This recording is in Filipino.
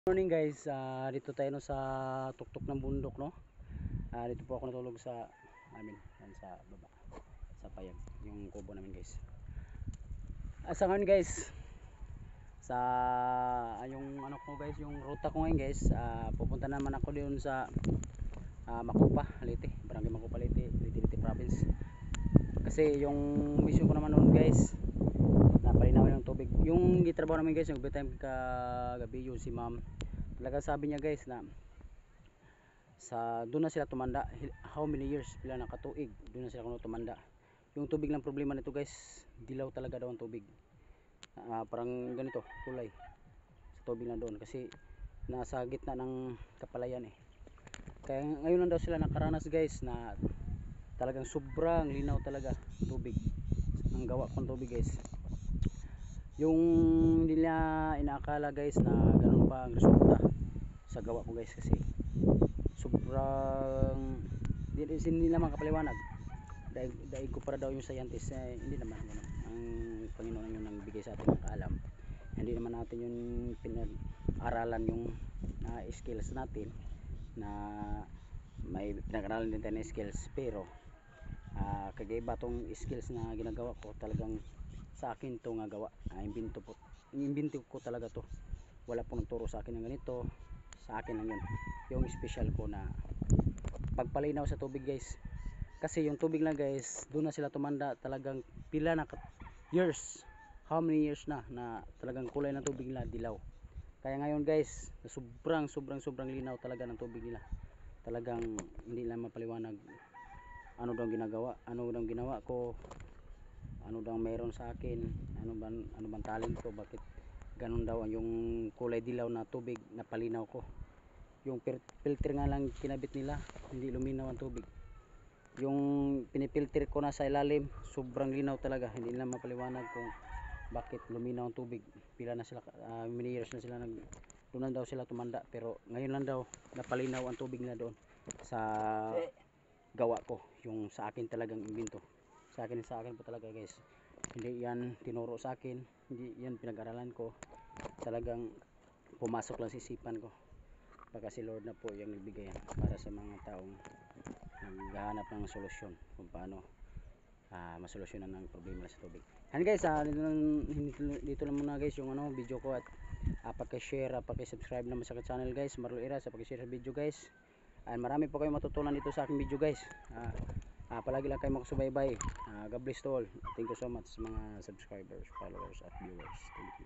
Morning guys, dito tayo no, sa tuktok ng bundok no. Dito po ako natulog sa amin, yan sa baba, sa payag, yung kubo namin guys. Sa ngayon guys, sa yung ano ko guys, yung ruta ko ngayon guys, pupunta naman ako doon sa Macupa, Leyte, Barangay Macupa, Leyte, Leyte Province. Kasi yung mission ko naman noon guys, napalinaw yung tubig. Yung gitrabaho namin guys, yung overtime kagabi, yung si ma'am, talaga sabi niya guys na doon na sila tumanda. How many years, pila na katuig, doon na sila kuno tumanda. Yung tubig lang problema nito guys, dilaw talaga daw ang tubig. Parang ganito kulay sa tubig na doon kasi nasa gitna ng kapalayan eh. Kaya ngayon lang daw sila nakaranas guys na talagang sobrang linaw talaga tubig. Ang gawa kong tubig guys, yung nila inaakala guys na ganun pa ang resulta sa gawa ko guys, kasi sobrang hindi naman kapaliwanag. Daig ko para daw yung scientist, hindi naman ganun. Ang Panginoon yung nagbigay sa atin ng kaalam, hindi naman natin yung pinag-aralan yung skills natin, na may pinag-aralan din tayo na skills, pero kagaiba tong skills na ginagawa ko. Talagang sa akin to nga gawa, imbento ko talaga to. Wala pong nagturo sa akin ng ganito, sa akin lang yun yung special ko na pagpalinaw sa tubig guys. Kasi yung tubig lang guys, doon na sila tumanda. Talagang pila na years, how many years na talagang kulay ng tubig nila dilaw. Kaya ngayon guys, sobrang linaw talaga ng tubig nila. Talagang hindi lang mapaliwanag ano daw ginagawa, ano daw ginawa ko, ano daw mayroon sa akin, ano bang talent ko, bakit ganun daw yung kulay dilaw na tubig na palinaw ko. Yung filter nga lang kinabit nila, hindi luminaw ang tubig. Yung pinipilter ko na sa ilalim, sobrang linaw talaga, hindi nila mapaliwanag kung bakit luminaw ang tubig. Pila na sila, many years na sila doon lang daw sila tumanda, pero ngayon lang daw napalinaw ang tubig nila doon sa gawa ko. Yung sa akin talagang imbento, sa akin po talaga guys. Hindi yan tinuro sa akin, hindi yan pinag-aralan ko, talagang pumasok lang sa isipan ko. Baka si Lord na po yung nagbigay yan para sa mga taong naghahanap ng solusyon kung paano masolusyonan ang problema sa tubig. And guys, dito lang muna guys yung video ko, at paki-share, paki-subscribe naman sa channel guys, Marlo Ira, sa paki-share sa video guys. And marami po kayong matutunan dito sa aking video guys. Palagi lang kayo makasubaybay. God bless to all. Thank you so much mga subscribers, followers at viewers. Thank you.